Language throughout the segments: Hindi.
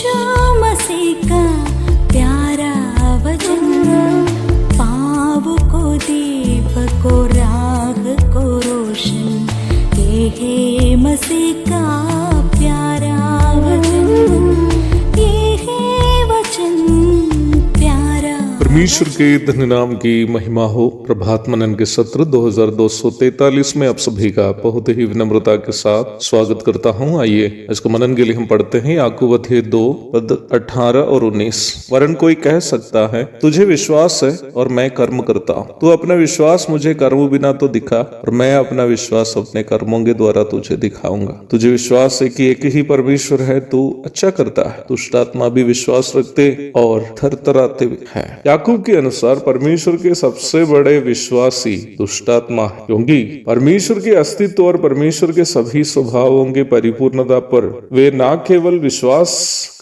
यीशु मसीह का प्यारा वचन, पाँव को दीपक को राह को रोशन, ये है मसीह का प्यारा वचन, ये है वचन प्यारा। परमेश्वर के धन्य नाम की महिमा हो। प्रभात मनन के सत्र 2243 में आप सभी का बहुत ही विनम्रता के साथ स्वागत करता हूं। आइए इसको मनन के लिए हम पढ़ते हैं याकूब अध्याय 2 पद 18 और 19। वरन कोई कह सकता है तुझे विश्वास है और मैं कर्म करता हूं, तू अपना विश्वास मुझे कर्म बिना तो दिखा और मैं अपना विश्वास अपने कर्मों के द्वारा तुझे दिखाऊंगा। तुझे विश्वास है कि एक ही परमेश्वर है, तू अच्छा करता है। दुष्ट आत्मा भी विश्वास रखते और थरथराते भी है। याकूब के अनुसार परमेश्वर के सबसे बड़े विश्वासी दुष्टात्मा है, क्योंकि परमेश्वर के अस्तित्व और परमेश्वर के सभी स्वभावों के परिपूर्णता पर वे न केवल विश्वास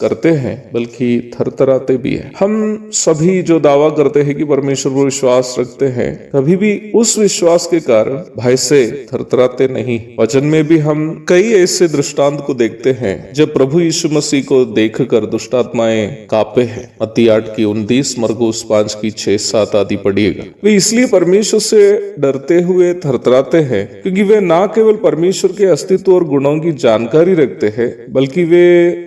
करते हैं बल्कि थरथराते भी हैं। हम सभी जो दावा करते हैं कि परमेश्वर पर विश्वास रखते हैं, कभी भी उस विश्वास के कारण भय से थरथराते नहीं। वचन में भी हम कई ऐसे दृष्टांत को देखते हैं जब प्रभु यीशु मसीह को देखकर दुष्टात्माएं कांपे हैं। मत्ती 8:29, मरकुस 5:6-7 आदि पढ़िएगा। वे इसलिए परमेश्वर से डरते हुए थरथराते हैं क्योंकि वे न केवल परमेश्वर के अस्तित्व और गुणों की जानकारी रखते हैं बल्कि वे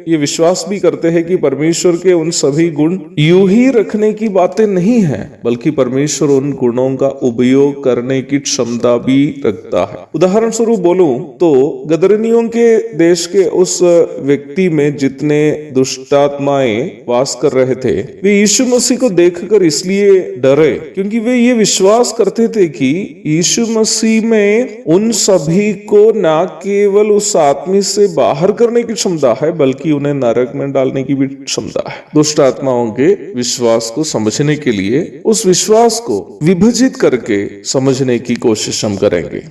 ये विश्वास भी करते हैं कि परमेश्वर के उन सभी गुण यूं ही रखने की बातें नहीं है, बल्कि परमेश्वर उन गुणों का उपयोग करने की क्षमता भी रखता है। उदाहरण स्वरूप बोलूं तो गदरनियों के देश के उस व्यक्ति में जितने दुष्टात्माएं वास कर रहे थे, वे यीशु मसीह को देखकर इसलिए डरे क्योंकि वे ये विश्वास करते थे कि यीशु मसीह में उन सभी को न केवल उस आदमी से बाहर करने की क्षमता है बल्कि उन्हें नरक में डालने की भी क्षमता है। दुष्ट आत्माओं के विश्वास को समझने के लिए उस विश्वास को विभाजित करके समझने की कोशिश हम करेंगे।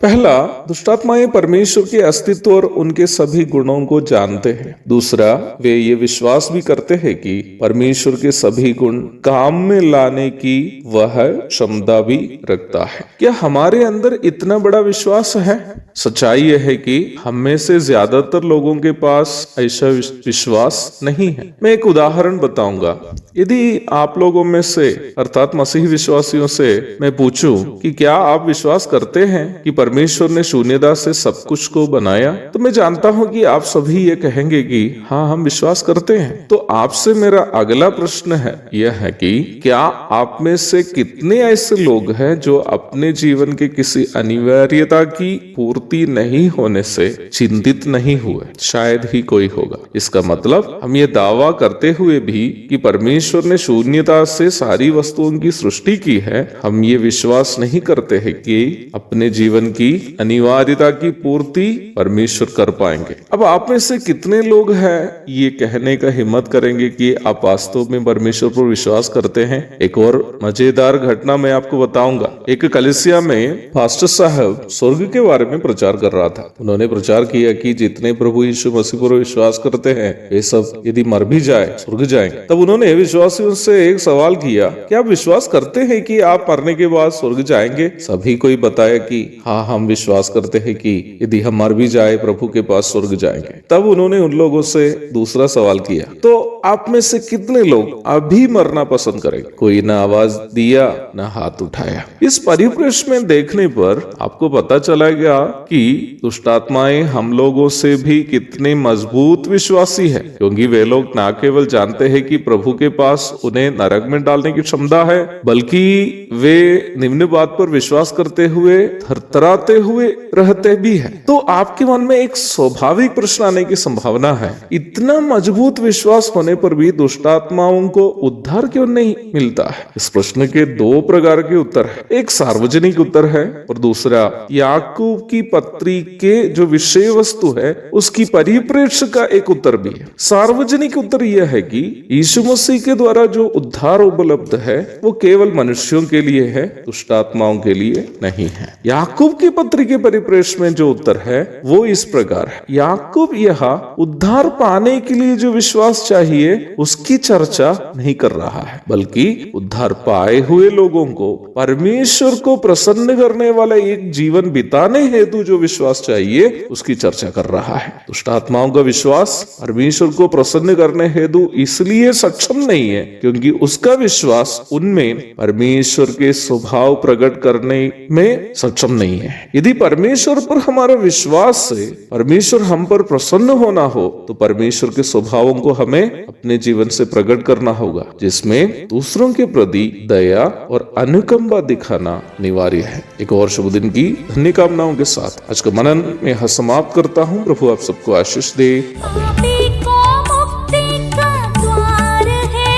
पहला, दुष्टात्माएं परमेश्वर के अस्तित्व और उनके सभी गुणों को जानते हैं। दूसरा, वे ये विश्वास भी करते हैं कि परमेश्वर के सभी गुण काम में लाने की वह क्षमता भी रखता है। क्या हमारे अंदर इतना बड़ा विश्वास है? सच्चाई यह है कि हम में से ज्यादातर लोगों के पास ऐसा विश्वास नहीं है। मैं एक उदाहरण बताऊंगा। यदि आप लोगों में से अर्थात मसीही विश्वासियों से मैं पूछूं कि क्या आप विश्वास करते हैं कि परमेश्वर ने शून्यता से सब कुछ को बनाया, तो मैं जानता हूं कि आप सभी ये कहेंगे कि हाँ, हम विश्वास करते हैं। तो आपसे मेरा अगला प्रश्न है यह है कि क्या आप में से कितने ऐसे लोग हैं जो अपने जीवन के किसी अनिवार्यता की पूर्ति नहीं होने से चिंतित नहीं हुए? शायद ही कोई होगा। इसका मतलब हम ये दावा करते हुए भी कि परमेश्वर ने शून्यता से सारी वस्तुओं की सृष्टि की है, हम ये विश्वास नहीं करते हैं कि अपने जीवन की अनिवार्यता की पूर्ति परमेश्वर कर पाएंगे। अब आप में से कितने लोग हैं ये कहने का हिम्मत करेंगे कि आप वास्तव में परमेश्वर पर विश्वास करते हैं? एक और मजेदार घटना मैं आपको बताऊंगा। एक कलीसिया में पास्टर साहब स्वर्ग के बारे में प्रचार कर रहा था। उन्होंने प्रचार किया कि जितने प्रभु यीशु मसीह पर विश्वास करते हैं वे सब यदि मर भी जाए स्वर्ग जाएंगे। तब उन्होंने विश्वासियों से एक सवाल किया, क्या आप विश्वास करते हैं कि आप मरने के बाद स्वर्ग जाएंगे? सभी कोई बताया कि हाँ, हम विश्वास करते हैं कि यदि हम मर भी जाए प्रभु के पास स्वर्ग जाएंगे। तब उन्होंने उन लोगों से दूसरा सवाल किया, तो आप में से कितने लोग अभी मरना पसंद करेंगे? कोई ना आवाज दिया ना हाथ उठाया। इस परिप्रेक्ष्य में देखने पर आपको पता चलेगा कि दुष्टात्माएं हम लोगों से भी कितने मजबूत विश्वासी है, क्योंकि वे लोग न केवल जानते हैं कि प्रभु के पास उन्हें नरक में डालने की क्षमता है, बल्कि वे निम्न बात पर विश्वास करते हुए थरथराते हुए रहते भी हैं। तो आपके मन में एक स्वाभाविक प्रश्न आने की संभावना है, इतना मजबूत विश्वास होने पर भी दुष्टात्माओं को उद्धार क्यों नहीं मिलता है? इस प्रश्न के दो प्रकार के उत्तर है। एक सार्वजनिक उत्तर है और दूसरा याकूब की पत्री के जो विषय वस्तु है उसकी परिप्रेक्ष्य का एक उत्तर भी है। सार्वजनिक उत्तर यह है कि यीशु मसीह के द्वारा जो उद्धार उपलब्ध है वो केवल मनुष्यों के लिए है, दुष्टात्माओं के लिए नहीं है। याकूब की पत्री के परिप्रेक्ष्य में जो उत्तर है वो इस प्रकार है। याकूब यहाँ उद्धार पाने के लिए जो विश्वास चाहिए उसकी चर्चा नहीं कर रहा है, बल्कि उद्धार पाए हुए लोगों को परमेश्वर को प्रसन्न करने वाला एक जीवन बिताने हेतु जो विश्वास चाहिए उसकी चर्चा कर रहा है। दुष्ट आत्माओं का विश्वास परमेश्वर को प्रसन्न करने हेतु इसलिए सक्षम नहीं है क्योंकि उसका विश्वास उनमें परमेश्वर के स्वभाव प्रकट करने में सक्षम नहीं है। यदि परमेश्वर पर हमारा विश्वास से परमेश्वर हम पर प्रसन्न होना हो तो परमेश्वर के स्वभावों को हमें अपने जीवन से प्रकट करना होगा, जिसमें दूसरों के प्रति दया और अनुकंपा दिखाना अनिवार्य है। एक और शुभ दिन की धन्य कामनाओं के साथ आज का मनन में यहाँ समाप्त करता हूँ। प्रभु आप सबको आशीष दे। पापी को मुक्ति का द्वार है,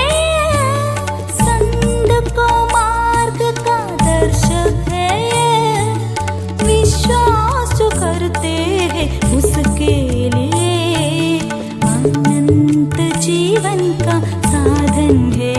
संत को मार्ग का दर्शक है, विश्वास जो करते हैं उसके लिए अनंत जीवन का साधन है।